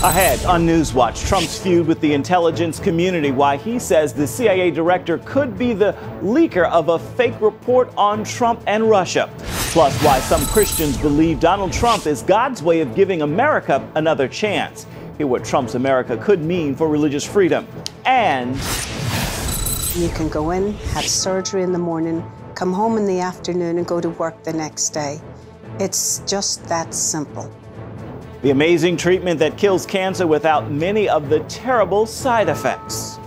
Ahead on NewsWatch, Trump's feud with the intelligence community, why he says the CIA director could be the leaker of a fake report on Trump and Russia. Plus, why some Christians believe Donald Trump is God's way of giving America another chance. Hear what Trump's America could mean for religious freedom. And you can go in, have surgery in the morning, come home in the afternoon and go to work the next day. It's just that simple. the amazing treatment that kills cancer without many of the terrible side effects.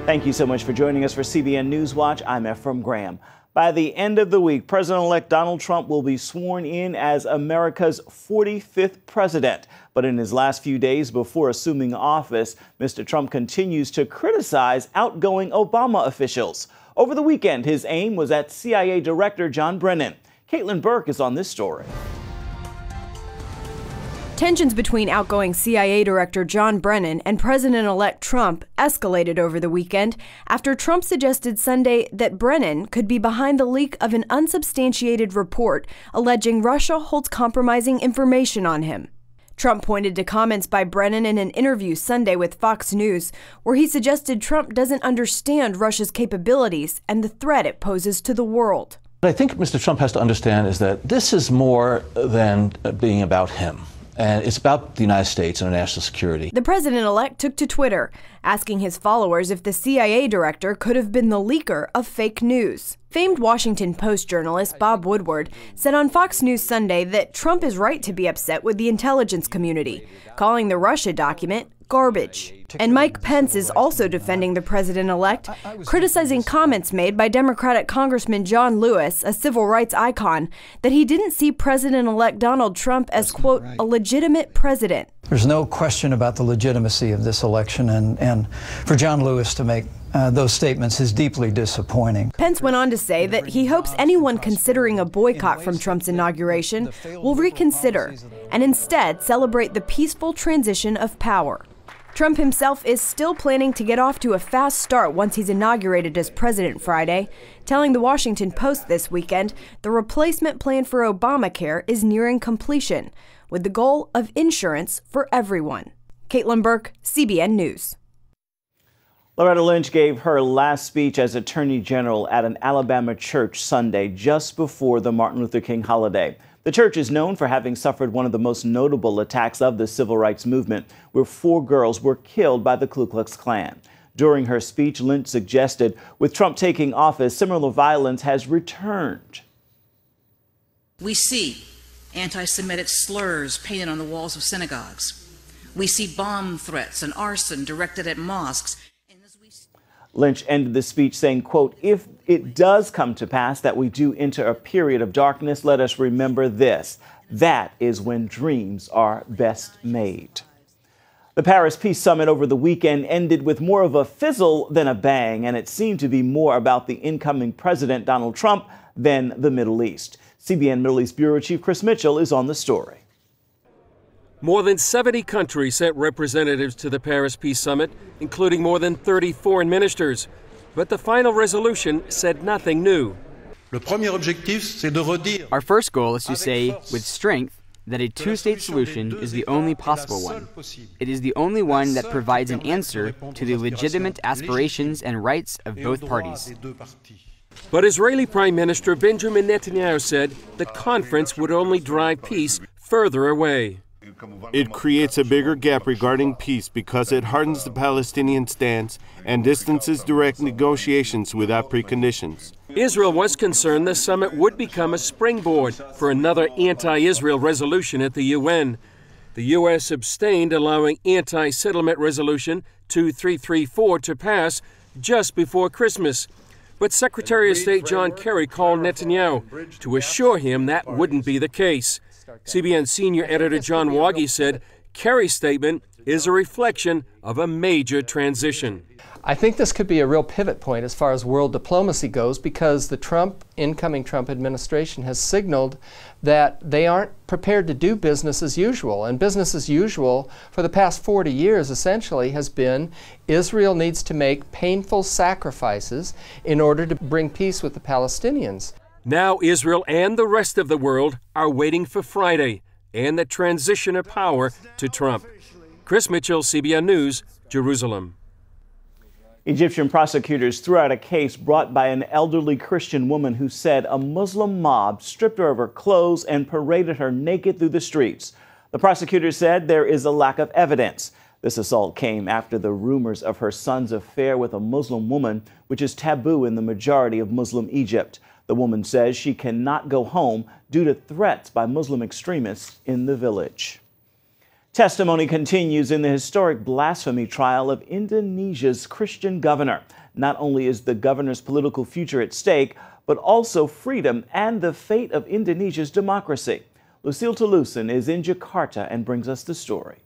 Thank you so much for joining us for CBN NewsWatch. I'm Ephraim Graham. By the end of the week, President-elect Donald Trump will be sworn in as America's 45th president. But in his last few days before assuming office, Mr. Trump continues to criticize outgoing Obama officials. Over the weekend, his aim was at CIA Director John Brennan. Caitlin Burke is on this story. Tensions between outgoing CIA Director John Brennan and President-elect Trump escalated over the weekend after Trump suggested Sunday that Brennan could be behind the leak of an unsubstantiated report alleging Russia holds compromising information on him. Trump pointed to comments by Brennan in an interview Sunday with Fox News, where he suggested Trump doesn't understand Russia's capabilities and the threat it poses to the world. What I think Mr. Trump has to understand is that this is more than being about him. And it's about the United States and our national security. The president-elect took to Twitter, asking his followers if the CIA director could have been the leaker of fake news. Famed Washington Post journalist Bob Woodward said on Fox News Sunday that Trump is right to be upset with the intelligence community, calling the Russia document garbage. And Mike Pence is also defending the president-elect, criticizing comments made by Democratic Congressman John Lewis, a civil rights icon, that he didn't see President-elect Donald Trump as, quote, a legitimate president. There's no question about the legitimacy of this election, and for John Lewis to make those statements is deeply disappointing. Pence went on to say that he hopes anyone considering a boycott from Trump's inauguration will reconsider and instead celebrate the peaceful transition of power. Trump himself is still planning to get off to a fast start once he's inaugurated as president Friday, telling the Washington Post this weekend the replacement plan for Obamacare is nearing completion, with the goal of insurance for everyone. Caitlin Burke, CBN News. Loretta Lynch gave her last speech as Attorney General at an Alabama church Sunday, just before the Martin Luther King holiday. The church is known for having suffered one of the most notable attacks of the civil rights movement, where 4 girls were killed by the Ku Klux Klan. During her speech, Lynch suggested with Trump taking office, similar violence has returned. We see anti-Semitic slurs painted on the walls of synagogues. We see bomb threats and arson directed at mosques. Lynch ended the speech saying, quote, "If it does come to pass that we do enter a period of darkness, let us remember this. That is when dreams are best made." The Paris Peace Summit over the weekend ended with more of a fizzle than a bang, and it seemed to be more about the incoming president, Donald Trump, than the Middle East. CBN Middle East Bureau Chief Chris Mitchell is on the story. More than 70 countries sent representatives to the Paris Peace Summit, including more than 30 foreign ministers. But the final resolution said nothing new. Our first goal is to say, with strength, that a two-state solution is the only possible one. It is the only one that provides an answer to the legitimate aspirations and rights of both parties. But Israeli Prime Minister Benjamin Netanyahu said the conference would only drive peace further away. It creates a bigger gap regarding peace because it hardens the Palestinian stance and distances direct negotiations without preconditions. Israel was concerned the summit would become a springboard for another anti-Israel resolution at the UN. The U.S. abstained, allowing anti-settlement resolution 2334 to pass just before Christmas. But Secretary of State John Kerry called Netanyahu to assure him that wouldn't be the case. CBN senior editor John Waggy said Kerry's statement is a reflection of a major transition. I think this could be a real pivot point as far as world diplomacy goes, because the incoming Trump administration has signaled that they aren't prepared to do business as usual. And business as usual for the past 40 years essentially has been Israel needs to make painful sacrifices in order to bring peace with the Palestinians. Now Israel and the rest of the world are waiting for Friday and the transition of power to Trump. Chris Mitchell, CBN News, Jerusalem. Egyptian prosecutors threw out a case brought by an elderly Christian woman who said a Muslim mob stripped her of her clothes and paraded her naked through the streets. The prosecutors said there is a lack of evidence. This assault came after the rumors of her son's affair with a Muslim woman, which is taboo in the majority of Muslim Egypt. The woman says she cannot go home due to threats by Muslim extremists in the village. Testimony continues in the historic blasphemy trial of Indonesia's Christian governor. Not only is the governor's political future at stake, but also freedom and the fate of Indonesia's democracy. Lucille Toulousan is in Jakarta and brings us the story.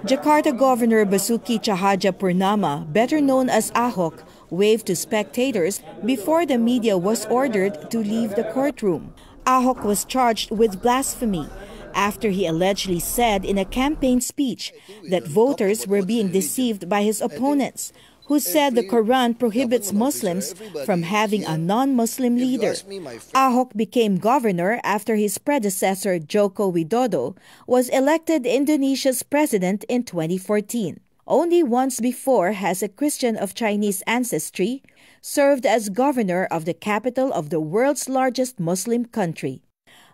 Jakarta Governor Basuki Tjahjanpurnama, better known as Ahok, waved to spectators before the media was ordered to leave the courtroom. Ahok was charged with blasphemy after he allegedly said in a campaign speech that voters were being deceived by his opponents, who said the Quran prohibits Muslims from having a non-Muslim leader. Ahok became governor after his predecessor Joko Widodo was elected Indonesia's president in 2014. Only once before has a Christian of Chinese ancestry served as governor of the capital of the world's largest Muslim country.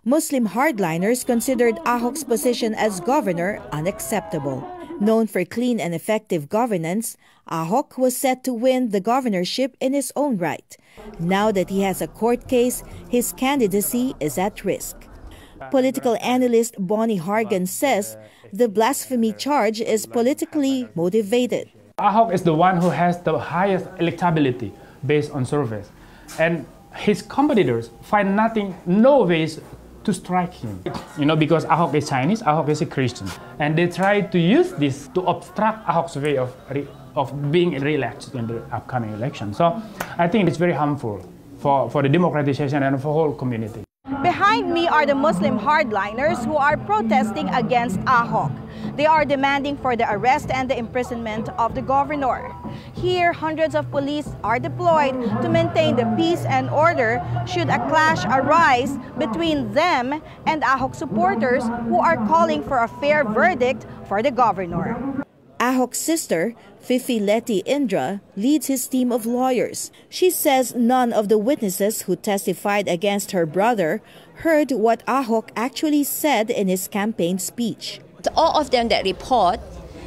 Muslim hardliners considered Ahok's position as governor unacceptable. Known for clean and effective governance, Ahok was set to win the governorship in his own right. Now that he has a court case, his candidacy is at risk. Political analyst Bonnie Hargan says the blasphemy charge is politically motivated. Ahok is the one who has the highest electability based on surveys, and his competitors find no ways to strike him. Because Ahok is Chinese, Ahok is a Christian, and they try to use this to obstruct Ahok's way of being re-elected in the upcoming election. So I think it's very harmful for the democratization and for the whole community. Behind me are the Muslim hardliners who are protesting against Ahok. They are demanding for the arrest and the imprisonment of the governor. Here, hundreds of police are deployed to maintain the peace and order should a clash arise between them and Ahok supporters who are calling for a fair verdict for the governor. Ahok's sister, Fifi Leti Indra, leads his team of lawyers. She says none of the witnesses who testified against her brother heard what Ahok actually said in his campaign speech. All of them that report,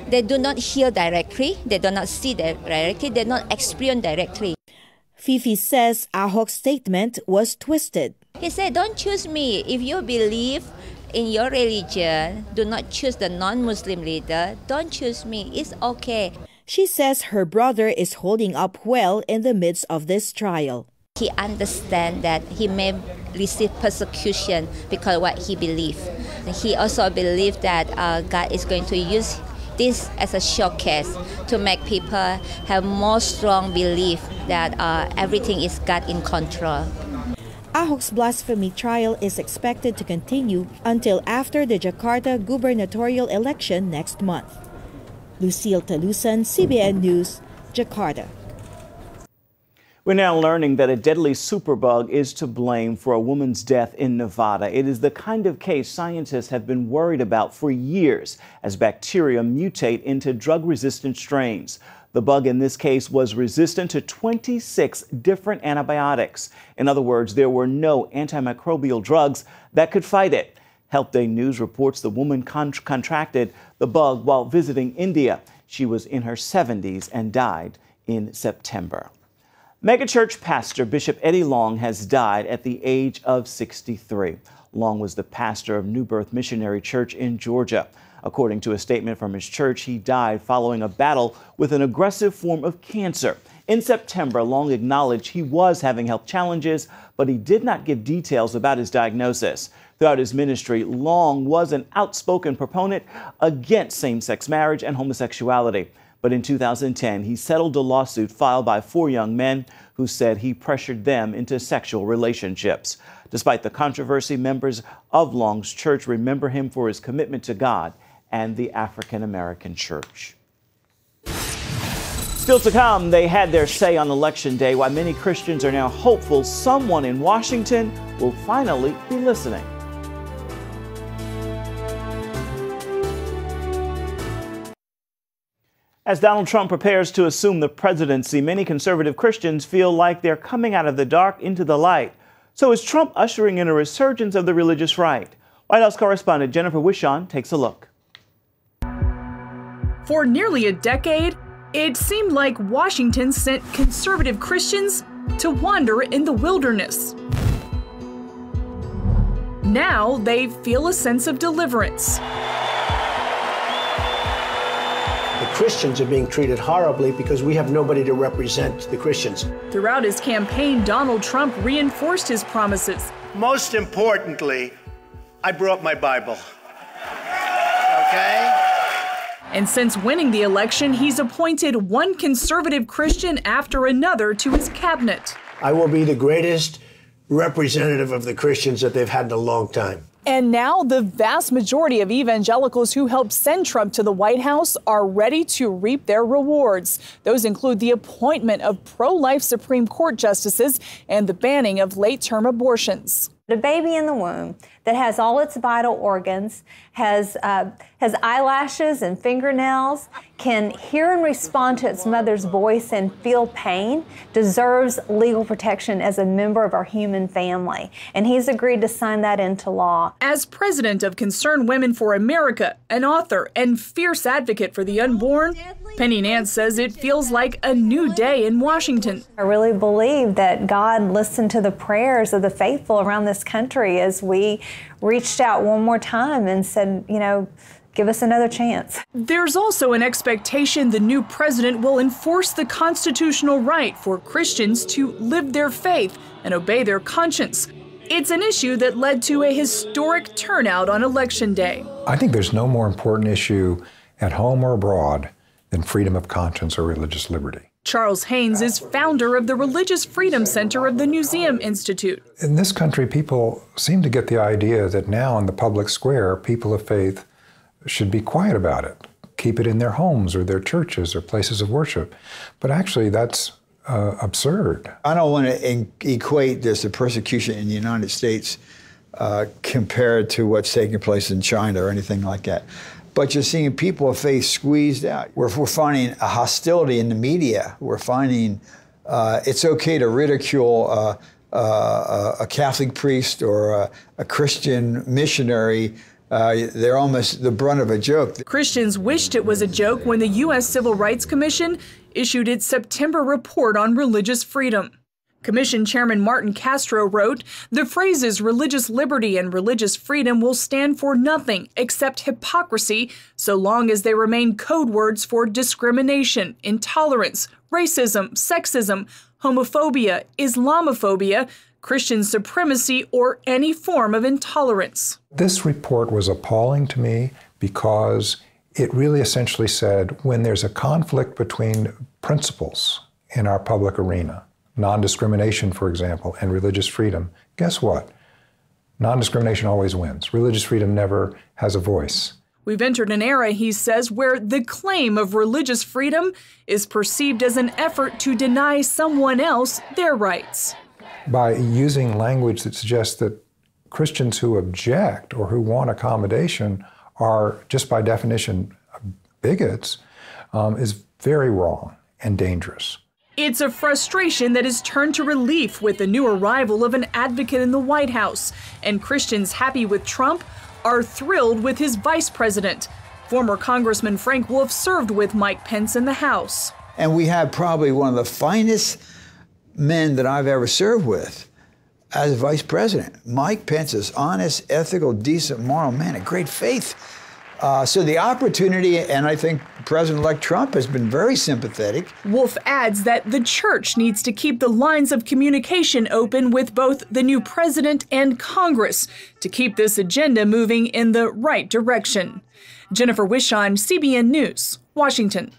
they do not hear directly, they do not see directly, they do not experience directly. Fifi says Ahok's statement was twisted. He said, "Don't choose me. If you believe in your religion, do not choose the non-Muslim leader. Don't choose me. It's okay." She says her brother is holding up well in the midst of this trial. He understands that he may receive persecution because of what he believes. He also believes that God is going to use this as a showcase to make people have more strong belief that everything is God in control. Ahok's blasphemy trial is expected to continue until after the Jakarta gubernatorial election next month. Lucille Toulousan, CBN News, Jakarta. We're now learning that a deadly superbug is to blame for a woman's death in Nevada. It is the kind of case scientists have been worried about for years as bacteria mutate into drug-resistant strains. The bug in this case was resistant to 26 different antibiotics. In other words, there were no antimicrobial drugs that could fight it. Health Day News reports the woman contracted the bug while visiting India. She was in her 70s and died in September. Megachurch pastor Bishop Eddie Long has died at the age of 63. Long was the pastor of New Birth Missionary Church in Georgia. According to a statement from his church, he died following a battle with an aggressive form of cancer. In September, Long acknowledged he was having health challenges, but he did not give details about his diagnosis. Throughout his ministry, Long was an outspoken proponent against same-sex marriage and homosexuality. But in 2010, he settled a lawsuit filed by 4 young men who said he pressured them into sexual relationships. Despite the controversy, members of Long's church remember him for his commitment to God and the African American church. Still to come, they had their say on Election Day, why many Christians are now hopeful someone in Washington will finally be listening. As Donald Trump prepares to assume the presidency, many conservative Christians feel like they're coming out of the dark into the light. So is Trump ushering in a resurgence of the religious right? White House correspondent Jennifer Wishon takes a look. For nearly a decade, it seemed like Washington sent conservative Christians to wander in the wilderness. Now they feel a sense of deliverance. The Christians are being treated horribly because we have nobody to represent the Christians. Throughout his campaign, Donald Trump reinforced his promises. Most importantly, I brought my Bible. Okay? And since winning the election, he's appointed one conservative Christian after another to his cabinet. I will be the greatest representative of the Christians that they've had in a long time. And now the vast majority of evangelicals who helped send Trump to the White House are ready to reap their rewards. Those include the appointment of pro-life Supreme Court justices and the banning of late-term abortions. A baby in the womb that has all its vital organs, has eyelashes and fingernails, can hear and respond to its mother's voice and feel pain, deserves legal protection as a member of our human family. And he's agreed to sign that into law. As president of Concerned Women for America, an author and fierce advocate for the unborn, Penny Nance says it feels like a new day in Washington. I really believe that God listened to the prayers of the faithful around this country as we reached out one more time and said, you know, give us another chance. There's also an expectation the new president will enforce the constitutional right for Christians to live their faith and obey their conscience. It's an issue that led to a historic turnout on Election Day. I think there's no more important issue at home or abroad than freedom of conscience or religious liberty. Charles Haynes is founder of the Religious Freedom Center of the Newseum Institute. In this country, people seem to get the idea that now in the public square, people of faith should be quiet about it, keep it in their homes or their churches or places of worship. But actually, that's absurd. I don't want to equate this to persecution in the United States compared to what's taking place in China or anything like that. But you're seeing people of faith squeezed out. We're finding a hostility in the media. We're finding it's okay to ridicule a Catholic priest or a Christian missionary. They're almost the brunt of a joke. Christians wished it was a joke when the U.S. Civil Rights Commission issued its September report on religious freedom. Commission Chairman Martin Castro wrote, "The phrases religious liberty and religious freedom will stand for nothing except hypocrisy so long as they remain code words for discrimination, intolerance, racism, sexism, homophobia, Islamophobia, Christian supremacy, or any form of intolerance." This report was appalling to me because it really essentially said when there's a conflict between principles in our public arena, non-discrimination, for example, and religious freedom, guess what? Non-discrimination always wins. Religious freedom never has a voice. We've entered an era, he says, where the claim of religious freedom is perceived as an effort to deny someone else their rights. By using language that suggests that Christians who object or who want accommodation are, just by definition, bigots, is very wrong and dangerous. It's a frustration that has turned to relief with the new arrival of an advocate in the White House, and Christians happy with Trump are thrilled with his vice president. Former Congressman Frank Wolf served with Mike Pence in the House. And we have probably one of the finest men that I've ever served with as vice president. Mike Pence is honest, ethical, decent, moral man, a great faith. So the opportunity, and I think President-elect Trump has been very sympathetic. Wolf adds that the church needs to keep the lines of communication open with both the new president and Congress to keep this agenda moving in the right direction. Jennifer Wishon, CBN News, Washington.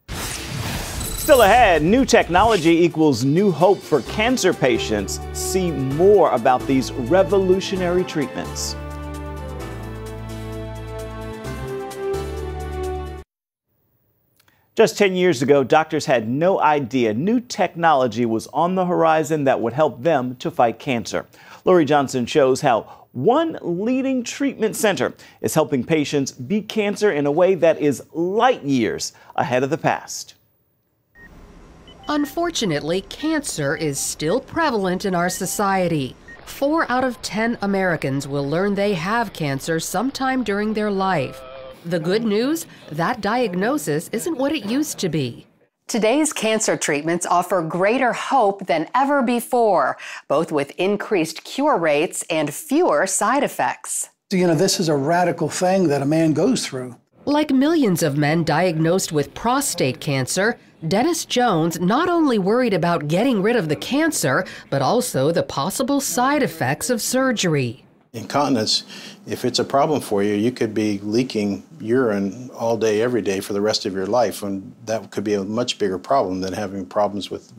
Still ahead, new technology equals new hope for cancer patients. See more about these revolutionary treatments. Just 10 years ago, doctors had no idea new technology was on the horizon that would help them to fight cancer. Lori Johnson shows how one leading treatment center is helping patients beat cancer in a way that is light years ahead of the past. Unfortunately, cancer is still prevalent in our society. 4 out of 10 Americans will learn they have cancer sometime during their life. The good news, that diagnosis isn't what it used to be. Today's cancer treatments offer greater hope than ever before, both with increased cure rates and fewer side effects. You know, this is a radical thing that a man goes through. Like millions of men diagnosed with prostate cancer, Dennis Jones not only worried about getting rid of the cancer, but also the possible side effects of surgery. Incontinence, if it's a problem for you, you could be leaking urine all day, every day for the rest of your life, and that could be a much bigger problem than having problems with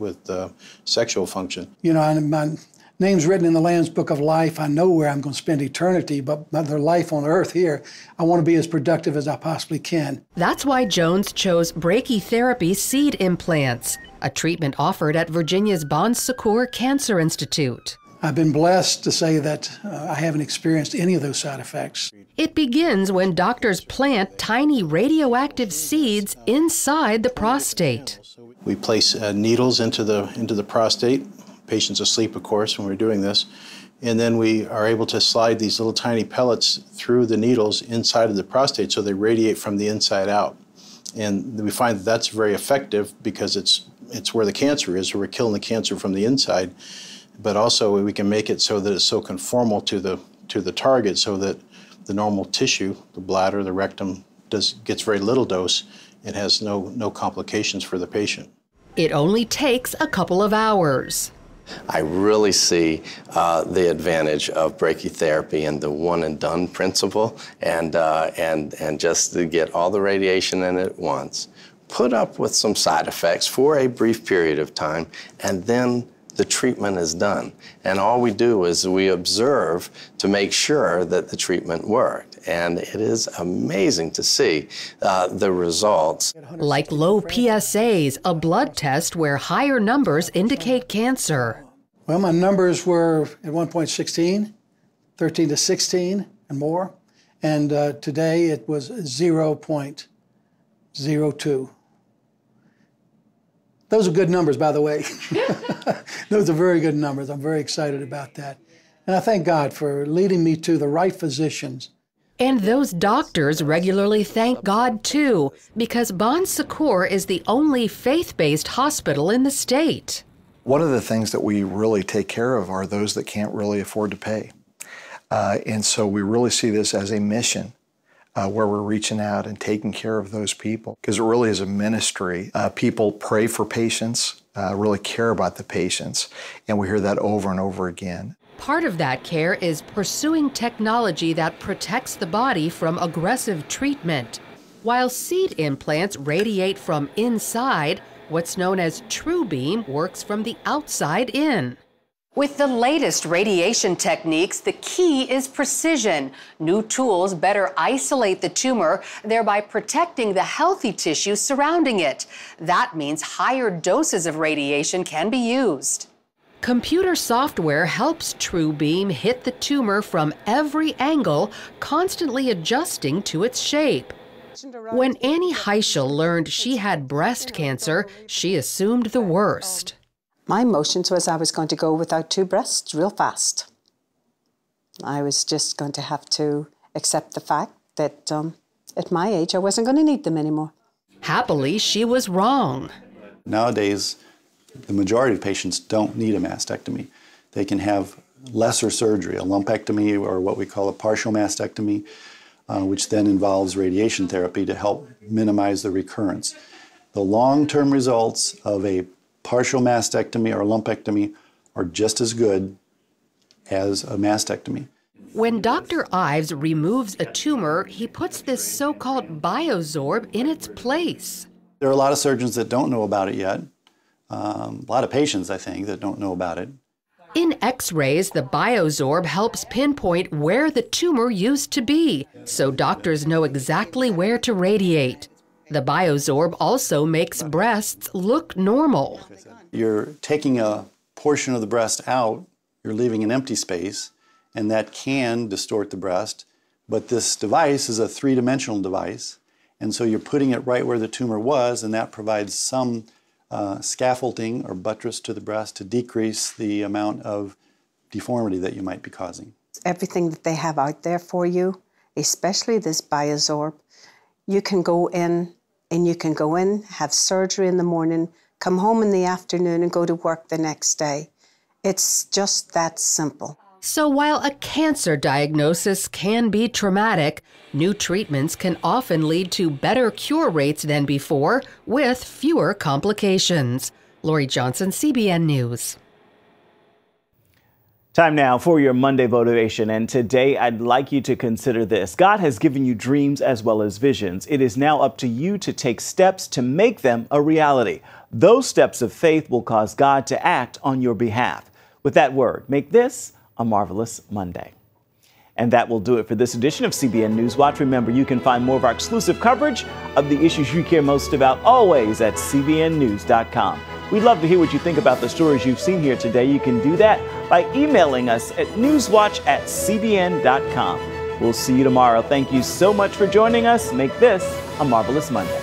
sexual function. You know, my name's written in the Lamb's Book of Life. I know where I'm going to spend eternity, but my life on earth here, I want to be as productive as I possibly can. That's why Jones chose brachytherapy seed implants, a treatment offered at Virginia's Bon Secours Cancer Institute. I've been blessed to say that I haven't experienced any of those side effects. It begins when doctors plant tiny radioactive seeds inside the prostate. We place needles into the prostate, patients asleep, of course, when we're doing this, and then we are able to slide these little tiny pellets through the needles inside of the prostate so they radiate from the inside out. And we find that that's very effective because it's where the cancer is, so we're killing the cancer from the inside. But also we can make it so that it's so conformal to the target so that the normal tissue, the bladder, the rectum, gets very little dose and has no complications for the patient. It only takes a couple of hours. I really see the advantage of brachytherapy and the one and done principle, and just to get all the radiation in at once, put up with some side effects for a brief period of time, and then the treatment is done. And all we do is we observe to make sure that the treatment worked. And it is amazing to see the results. Like low PSAs, a blood test where higher numbers indicate cancer. Well, my numbers were at one point 16, 13 to 16 and more. And today it was 0.02. Those are good numbers, by the way. Those are very good numbers. I'm very excited about that. And I thank God for leading me to the right physicians. And those doctors regularly thank God, too, because Bon Secours is the only faith-based hospital in the state. One of the things that we really take care of are those that can't really afford to pay. And so we really see this as a mission. Where we're reaching out and taking care of those people, because it really is a ministry. People pray for patients, really care about the patients, and we hear that over and over again. Part of that care is pursuing technology that protects the body from aggressive treatment. While seed implants radiate from inside, what's known as TrueBeam works from the outside in. With the latest radiation techniques, the key is precision. New tools better isolate the tumor, thereby protecting the healthy tissue surrounding it. That means higher doses of radiation can be used. Computer software helps TrueBeam hit the tumor from every angle, constantly adjusting to its shape. When Annie Heischel learned she had breast cancer, she assumed the worst. My emotions was I was going to go without 2 breasts real fast. I was just going to have to accept the fact that at my age I wasn't going to need them anymore. Happily, she was wrong. Nowadays, the majority of patients don't need a mastectomy. They can have lesser surgery, a lumpectomy or what we call a partial mastectomy, which then involves radiation therapy to help minimize the recurrence. The long-term results of a partial mastectomy or lumpectomy are just as good as a mastectomy. When Dr. Ives removes a tumor, he puts this so-called biosorb in its place. There are a lot of surgeons that don't know about it yet. A lot of patients, I think, that don't know about it. In X-rays, the biosorb helps pinpoint where the tumor used to be, so doctors know exactly where to radiate. The Biosorb also makes breasts look normal. You're taking a portion of the breast out, you're leaving an empty space, and that can distort the breast. But this device is a three-dimensional device, and so you're putting it right where the tumor was, and that provides some scaffolding or buttress to the breast to decrease the amount of deformity that you might be causing. Everything that they have out there for you, especially this Biosorb, you can go in and you can go in, have surgery in the morning, come home in the afternoon and go to work the next day. It's just that simple. So while a cancer diagnosis can be traumatic, new treatments can often lead to better cure rates than before with fewer complications. Lori Johnson, CBN News. Time now for your Monday motivation, and today I'd like you to consider this. God has given you dreams as well as visions. It is now up to you to take steps to make them a reality. Those steps of faith will cause God to act on your behalf. With that word, make this a marvelous Monday. And that will do it for this edition of CBN NewsWatch. Remember, you can find more of our exclusive coverage of the issues you care most about always at cbnnews.com. We'd love to hear what you think about the stories you've seen here today. You can do that by emailing us at newswatch@cbn.com. We'll see you tomorrow. Thank you so much for joining us. Make this a marvelous Monday.